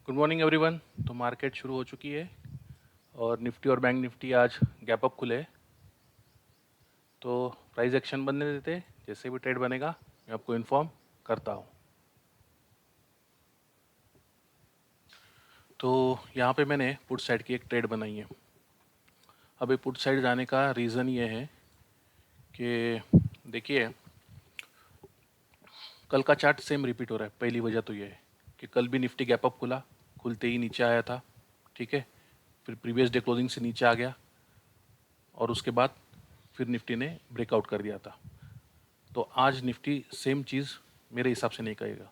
Good morning everyone. तो market शुरू हो चुकी है और निफ्टी और बैंक निफ्टी आज गैप अप खुले। तो प्राइस एक्शन बनने देते, जैसे भी ट्रेड बनेगा मैं आपको इन्फॉर्म करता हूँ। तो यहाँ पे मैंने पुट साइड की एक ट्रेड बनाई है। अभी पुट साइड जाने का रीज़न ये है कि देखिए, कल का चार्ट सेम रिपीट हो रहा है। पहली वजह तो ये है कि कल भी निफ्टी गैप अप खुला, खुलते ही नीचे आया था, ठीक है। फिर प्रीवियस डे क्लोजिंग से नीचे आ गया और उसके बाद फिर निफ्टी ने ब्रेकआउट कर दिया था। तो आज निफ्टी सेम चीज़ मेरे हिसाब से नहीं करेगा,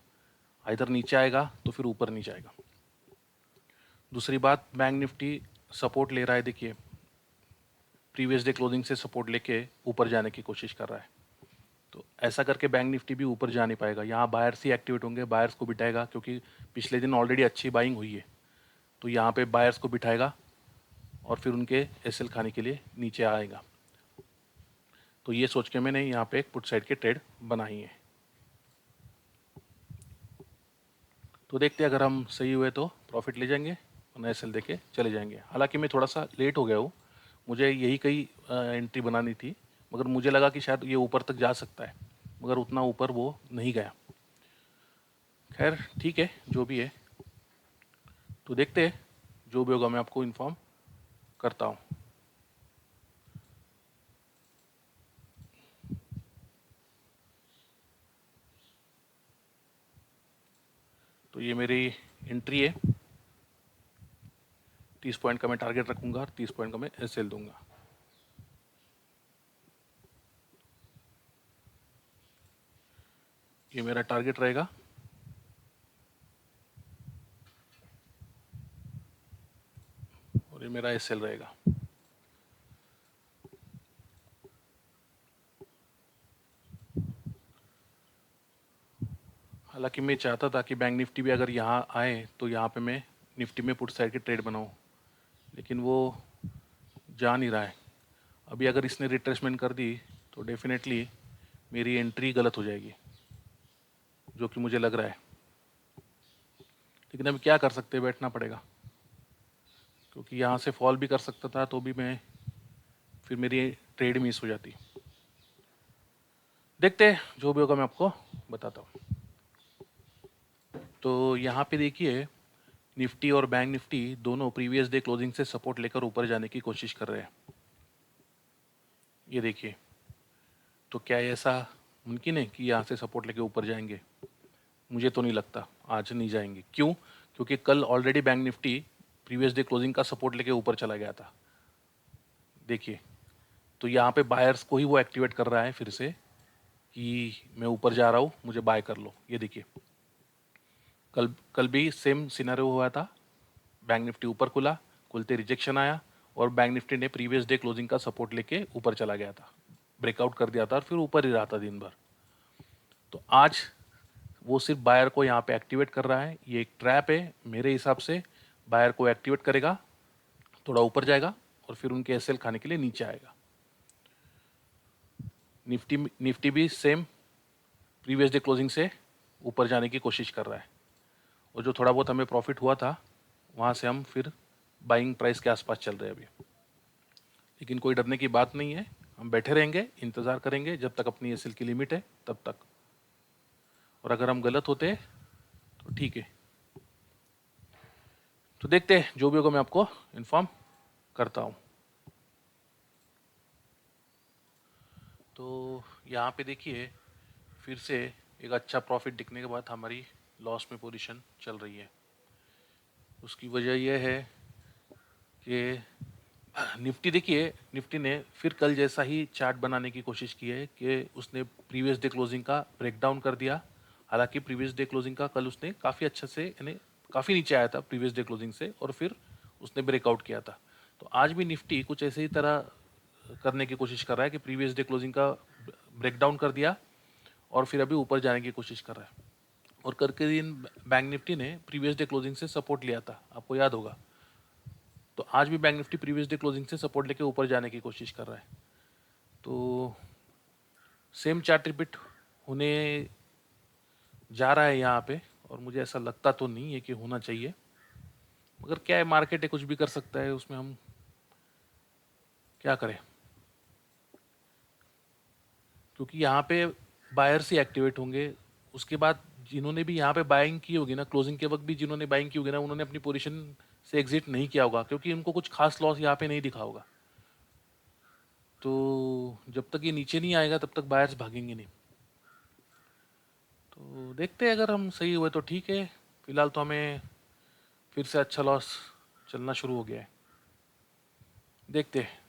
इधर नीचे आएगा तो फिर ऊपर नहीं जाएगा। दूसरी बात, बैंक निफ्टी सपोर्ट ले रहा है। देखिए, प्रीवियस डे क्लोजिंग से सपोर्ट लेके ऊपर जाने की कोशिश कर रहा है। तो ऐसा करके बैंक निफ्टी भी ऊपर जा नहीं पाएगा। यहाँ बायर्स ही एक्टिवेट होंगे, बायर्स को बिठाएगा, क्योंकि पिछले दिन ऑलरेडी अच्छी बाइंग हुई है। तो यहाँ पे बायर्स को बिठाएगा और फिर उनके एसएल खाने के लिए नीचे आएगा। तो ये सोच के मैंने यहाँ पे एक पुट साइड के ट्रेड बनाई है। तो देखते हैं, अगर हम सही हुए तो प्रॉफिट ले जाएंगे, वरना एसएल देके चले जाएंगे। हालांकि मैं थोड़ा सा लेट हो गया हूँ, मुझे यही कई एंट्री बनानी थी, मगर मुझे लगा कि शायद ये ऊपर तक जा सकता है, मगर उतना ऊपर वो नहीं गया। खैर ठीक है, जो भी है। तो देखते हैं, जो भी होगा मैं आपको इन्फॉर्म करता हूँ। तो ये मेरी एंट्री है। 30 पॉइंट का मैं टारगेट रखूंगा और 30 पॉइंट का मैं एसएल दूंगा। ये मेरा टारगेट रहेगा। और ये मेरा एसएल रहेगा। हालांकि मैं चाहता था कि बैंक निफ्टी भी अगर यहाँ आए तो यहाँ पे मैं निफ्टी में पुट साइड के ट्रेड बनाऊँ, लेकिन वो जा नहीं रहा है। अभी अगर इसने रिट्रेसमेंट कर दी तो डेफिनेटली मेरी एंट्री गलत हो जाएगी, जो कि मुझे लग रहा है। लेकिन अभी क्या कर सकते हैं, बैठना पड़ेगा, क्योंकि यहाँ से फॉल भी कर सकता था, तो भी मैं फिर मेरी ट्रेड मिस हो जाती। देखते हैं, जो भी होगा मैं आपको बताता हूँ। तो यहाँ पे देखिए, निफ्टी और बैंक निफ्टी दोनों प्रीवियस डे क्लोजिंग से सपोर्ट लेकर ऊपर जाने की कोशिश कर रहे हैं। ये देखिए, तो क्या ऐसा मुमकिन है कि यहाँ से सपोर्ट लेके ऊपर जाएंगे? मुझे तो नहीं लगता, आज नहीं जाएंगे। क्यों? क्योंकि कल already bank Nifty previous day closing का सपोर्ट लेके ऊपर चला गया था। देखिए, तो यहाँ पे बायर्स को ही वो एक्टिवेट कर रहा है फिर से कि मैं ऊपर जा रहा हूँ, मुझे बाय कर लो। ये देखिए, कल कल भी सेम सिनेरियो हुआ था। बैंक निफ्टी ऊपर खुला, खुलते रिजेक्शन आया और बैंक निफ्टी ने प्रीवियस डे क्लोजिंग का सपोर्ट लेके ऊपर चला गया था, ब्रेकआउट कर दिया था और फिर ऊपर ही रहा था दिन भर। तो आज वो सिर्फ बायर को यहाँ पे एक्टिवेट कर रहा है। ये एक ट्रैप है मेरे हिसाब से। बायर को एक्टिवेट करेगा, थोड़ा ऊपर जाएगा और फिर उनके एसएल खाने के लिए नीचे आएगा। निफ्टी भी सेम प्रीवियस डे क्लोजिंग से ऊपर जाने की कोशिश कर रहा है, और जो थोड़ा बहुत हमें प्रॉफिट हुआ था वहाँ से हम फिर बाइंग प्राइस के आसपास चल रहे हैं अभी। लेकिन कोई डरने की बात नहीं है, हम बैठे रहेंगे, इंतज़ार करेंगे जब तक अपनी एसएल की लिमिट है तब तक। और अगर हम गलत होते तो ठीक है। तो देखते हैं, जो भी होगा मैं आपको इन्फॉर्म करता हूँ। तो यहाँ पे देखिए, फिर से एक अच्छा प्रॉफिट दिखने के बाद हमारी लॉस में पोजीशन चल रही है। उसकी वजह यह है कि निफ्टी, देखिए निफ्टी ने फिर कल जैसा ही चार्ट बनाने की कोशिश की है कि उसने प्रीवियस डे क्लोजिंग का ब्रेकडाउन कर दिया। हालांकि प्रीवियस डे क्लोजिंग का कल उसने काफ़ी अच्छे से, यानी काफ़ी नीचे आया था प्रीवियस डे क्लोजिंग से, और फिर उसने ब्रेकआउट किया था। तो आज भी निफ्टी कुछ ऐसे ही तरह करने की कोशिश कर रहा है कि प्रीवियस डे क्लोजिंग का ब्रेकडाउन कर दिया और फिर अभी ऊपर जाने की कोशिश कर रहा है। और करके दिन बैंक निफ्टी ने प्रीवियस डे क्लोजिंग से सपोर्ट लिया था, आपको याद होगा। तो आज भी bank Nifty previous day closing से सपोर्ट लेके ऊपर जाने की कोशिश कर रहा है। तो सेम चार्ट रिपीट होने जा रहा है यहाँ पे, और मुझे ऐसा लगता तो नहीं है कि होना चाहिए। मगर क्या है, मार्केट है, कुछ भी कर सकता है, उसमें हम क्या करें, क्योंकि यहाँ पे बायर्स ही एक्टिवेट होंगे। उसके बाद जिन्होंने भी यहाँ पे बाइंग की होगी ना, क्लोजिंग के वक्त भी जिन्होंने बाइंग की होगी ना, उन्होंने अपनी पोजीशन से एग्जिट नहीं किया होगा, क्योंकि उनको कुछ खास लॉस यहाँ पे नहीं दिखा होगा। तो जब तक ये नीचे नहीं आएगा तब तक बायर्स भागेंगे नहीं। तो देखते हैं, अगर हम सही हुए तो ठीक है। फिलहाल तो हमें फिर से अच्छा लॉस चलना शुरू हो गया है। देखते हैं,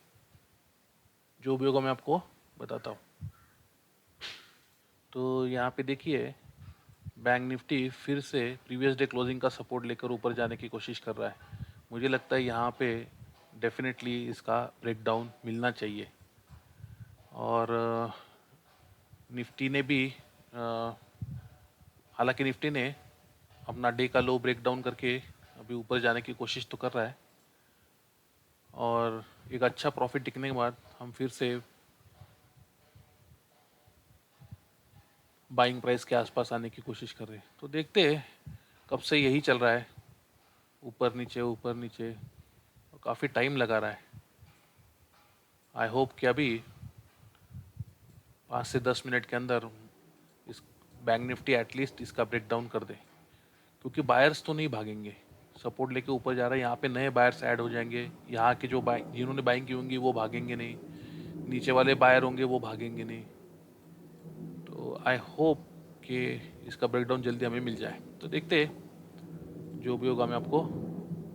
जो भी होगा मैं आपको बताता हूँ। तो यहाँ पे देखिए, बैंक निफ्टी फिर से प्रीवियस डे क्लोजिंग का सपोर्ट लेकर ऊपर जाने की कोशिश कर रहा है। मुझे लगता है यहाँ पे डेफिनेटली इसका ब्रेकडाउन मिलना चाहिए। और निफ्टी ने भी हालांकि निफ्टी ने अपना डे का लो ब्रेक डाउन करके अभी ऊपर जाने की कोशिश तो कर रहा है, और एक अच्छा प्रॉफिट टिकने के बाद हम फिर से बाइंग प्राइस के आसपास आने की कोशिश कर रहे हैं। तो देखते हैं, कब से यही चल रहा है, ऊपर नीचे, और काफ़ी टाइम लगा रहा है। आई होप कि अभी 5 से 10 मिनट के अंदर इस बैंक निफ्टी एटलीस्ट इसका ब्रेक डाउन कर दे, क्योंकि बायर्स तो नहीं भागेंगे। सपोर्ट लेके ऊपर जा रहा है, यहाँ पे नए बायर्स ऐड हो जाएंगे। यहाँ के जो जिन्होंने बाइंग की होंगी वो भागेंगे नहीं, नीचे वाले बायर होंगे वो भागेंगे नहीं। तो आई होप कि इसका ब्रेकडाउन जल्दी हमें मिल जाए। तो देखते हैं, जो भी होगा मैं आपको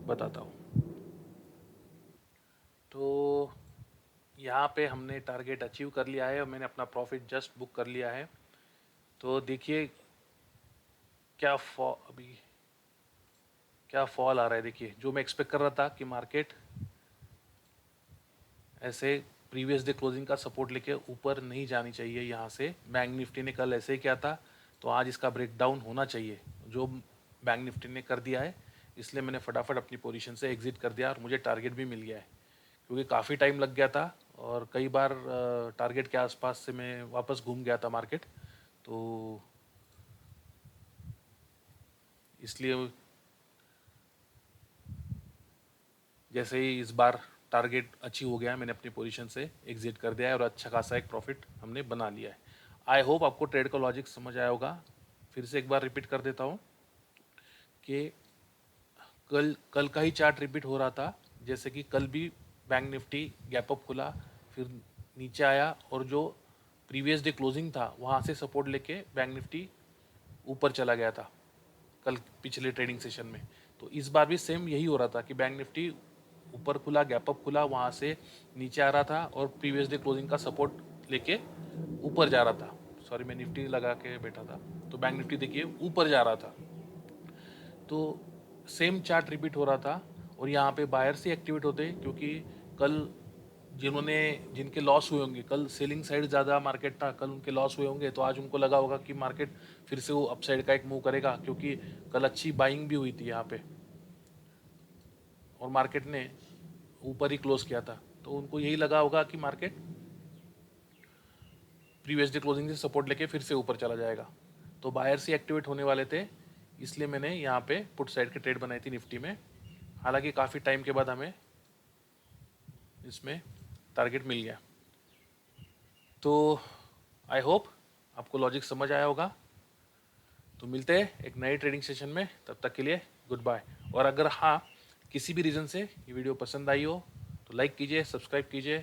बताता हूँ। तो यहाँ पे हमने टारगेट अचीव कर लिया है और मैंने अपना प्रॉफिट जस्ट बुक कर लिया है। तो देखिए अभी क्या फॉल आ रहा है। देखिए, जो मैं एक्सपेक्ट कर रहा था कि मार्केट ऐसे प्रीवियस डे क्लोजिंग का सपोर्ट लेके ऊपर नहीं जानी चाहिए यहाँ से। बैंक निफ्टी ने कल ऐसे ही किया था, तो आज इसका ब्रेकडाउन होना चाहिए, जो बैंक निफ्टी ने कर दिया है। इसलिए मैंने फटाफट अपनी पोजीशन से एग्जिट कर दिया और मुझे टारगेट भी मिल गया है, क्योंकि काफ़ी टाइम लग गया था और कई बार टारगेट के आसपास से मैं वापस घूम गया था मार्केट। तो इसलिए जैसे ही इस बार टारगेट अचीव हो गया है, मैंने अपनी पोजीशन से एग्जिट कर दिया है और अच्छा खासा एक प्रॉफिट हमने बना लिया है। आई होप आपको ट्रेड का लॉजिक समझ आया होगा। फिर से एक बार रिपीट कर देता हूँ कि कल कल का ही चार्ट रिपीट हो रहा था। जैसे कि कल भी बैंक निफ्टी गैप अप खुला, फिर नीचे आया, और जो प्रीवियस डे क्लोजिंग था वहाँ से सपोर्ट लेके बैंक निफ्टी ऊपर चला गया था कल पिछले ट्रेडिंग सेशन में। तो इस बार भी सेम यही हो रहा था कि बैंक निफ्टी ऊपर खुला, गैप अप खुला, वहाँ से नीचे आ रहा था और प्रीवियस डे क्लोजिंग का सपोर्ट लेके ऊपर जा रहा था। सॉरी, मैं निफ्टी लगा के बैठा था, तो बैंक निफ्टी देखिए ऊपर जा रहा था। तो सेम चार्ट रिपीट हो रहा था और यहाँ पे बायर्स ही एक्टिवेट होते, क्योंकि कल जिनके लॉस हुए होंगे, कल सेलिंग साइड ज़्यादा मार्केट था, कल उनके लॉस हुए होंगे, तो आज उनको लगा होगा कि मार्केट फिर से वो अपसाइड का एक मूव करेगा, क्योंकि कल अच्छी बाइंग भी हुई थी यहाँ पे और मार्केट ने ऊपर ही क्लोज किया था। तो उनको यही लगा होगा कि मार्केट प्रीवियस डे क्लोजिंग से सपोर्ट लेके फिर से ऊपर चला जाएगा। तो बायर्स ही एक्टिवेट होने वाले थे, इसलिए मैंने यहाँ पे पुट साइड की ट्रेड बनाई थी निफ्टी में। हालांकि काफ़ी टाइम के बाद हमें इसमें टारगेट मिल गया। तो आई होप आपको लॉजिक समझ आया होगा। तो मिलते हैं एक नए ट्रेडिंग सेशन में, तब तक के लिए गुड बाय। और अगर हाँ, किसी भी रीज़न से ये वीडियो पसंद आई हो तो लाइक कीजिए, सब्सक्राइब कीजिए।